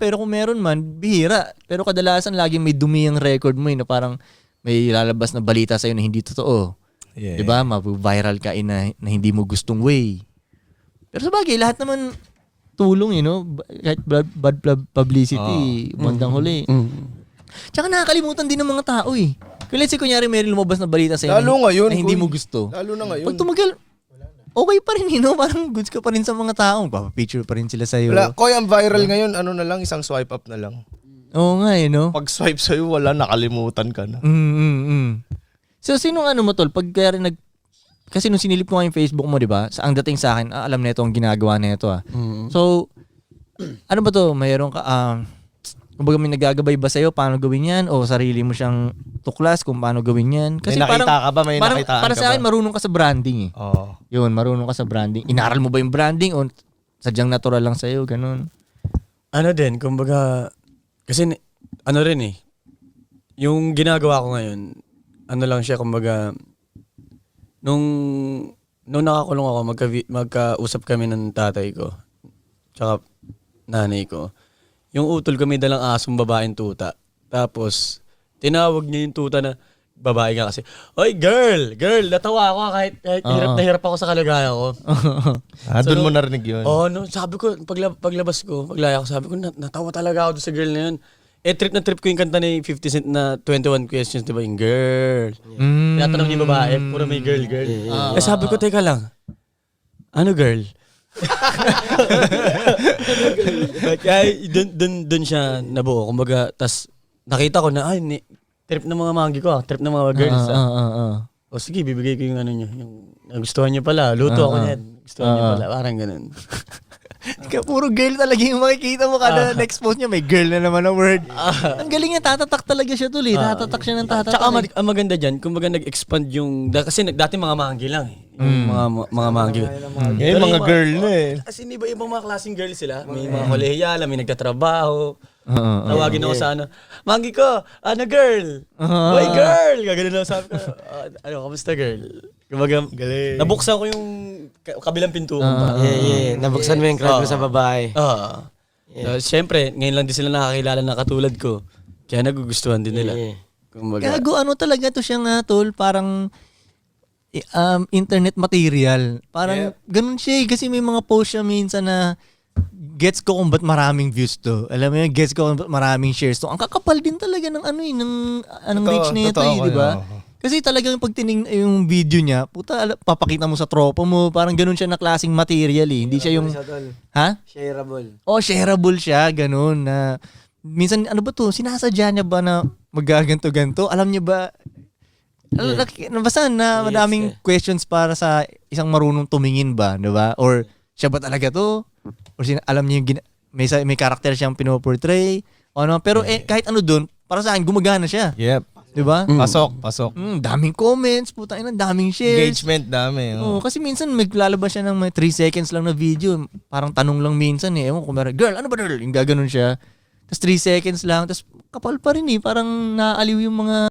pero kung meron man, bihira. Pero kadalasan laging may dumi ang record mo na parang may lalabas na balita sa'yo na hindi totoo. Yeah, diba? Mabu-viral ka na hindi mo gustong way. Pero sa bagay, lahat naman tulong, kahit bad publicity, bandang huli. Tsaka nakakalimutan din ng mga tao eh. Kung let's say, kunyari may lumabas na balita sa'yo na hindi mo gusto. Lalo na ngayon. Pag tumagal, okay pa rin, parang goods ka pa rin sa mga tao. Papapicture pa rin sila sa'yo. Wala, Koy, ang viral ngayon, ano na lang, isang swipe up na lang. Oo nga Pag swipe sa'yo, wala, nakalimutan ka na. So, sinong mo tol? Pag kaya rin kasi nung sinilip ko nga yung Facebook mo, di ba? Ang dating sa akin, alam na ito ang ginagawa na ito. So, ano ba to? Mayroon ka, kumbaga may nagagabay ba sa'yo paano gawin yan? O sarili mo siyang tuklas kung paano gawin yan? Kasi may nakita ka ba? May nakitaan para ka sa akin, ba? marunong ka sa branding eh. Oo. Yun, marunong ka sa branding. Inaral mo ba yung branding o sadyang natural lang sa'yo? Ganun. Ano din, kumbaga, kasi ano rin eh, yung ginagawa ko ngayon, ano lang siya, kumbaga, nung nakakulong ako, magkausap kami ng tatay ko, tsaka nanay ko. Yung utol ko may dalang asong babaeng tuta. Tapos, tinawag niya yung tuta na babae nga kasi, "Oy, girl, natawa ako kahit hirap na hirap ako sa kalagayan ko." Doon mo narinig yun. No, sabi ko, paglabas ko, paglaya ko, sabi ko, natawa talaga ako doon sa girl na yun. Trip na trip ko yung kanta ni 50 Cent na 21 Questions, di ba? Yung girl. Tinatanong niya yung babae, puro may girl. Sabi ko, teka lang, ano girl? Kaya dun siya nabuo. Kumbaga, tas nakita ko na, trip ng mga manggi ko, trip ng mga girls. O sige, bibigay ko yung ano nyo. Yung nagustuhan nyo pala, luto ako niyan. Gustuhan nyo pala, parang ganun. Puro girl talaga yung makikita mo kada na-expose niya. May girl na naman na word. Ang galing niya, tatatak talaga siya tol eh. Tatatak siya ng tatatak. Tsaka ang maganda dyan, kumbaga nag-expand yung, kasi dati mga manggi lang eh. Yung mga manggi. Ngayon mga girl na eh. Kasi ibang mga klaseng girl sila. May mga kolehiyala, may nagtatrabaho. Tawagin ako sa manggi ko, girl? Boy, girl! Gaganon ako, sabi ko, kamusta girl? Kumbaga, nabuksan ko yung kabilang pintuan pa. Nabuksan mo yung crush mo sa babae. Siyempre, ngayon lang din sila nakakilala na katulad ko. Kaya nagugustuhan din nila. Kumbaga, Gago, talaga to siya nga tol, parang internet material. Parang ganun siya eh. Kasi may mga post siya minsan na gets ko kung ba't maraming views to. Alam mo yun, gets ko kung ba't maraming shares to. Ang kakapal din talaga ng ng reach na ito eh, di ba? Kasi talagang pag yung video niya, puta, papakita mo sa tropa mo, parang ganun siya na klaseng material eh. Hindi siya yung, ha? Shareable. Shareable siya, ganun na, minsan, ano ba to, sinasadya niya ba na magaganto-ganto? Alam niya ba, nabasahan na madaming questions para sa isang marunong tumingin ba, di ba? Or siya ba talaga to? Or alam niya yung, may karakter siyang pinoportray, pero kahit ano dun, para sa akin, gumagana siya. Yep. Diba? Pasok. Daming comments, daming shares. Engagement dami. Kasi minsan maglalabas siya ng may 3 seconds lang na video. Parang tanong lang minsan eh. Ewan ko, girl, ano ba girl? Yung gaganon siya. Tapos 3 seconds lang. Tapos kapal pa rin eh. Parang naaaliw yung mga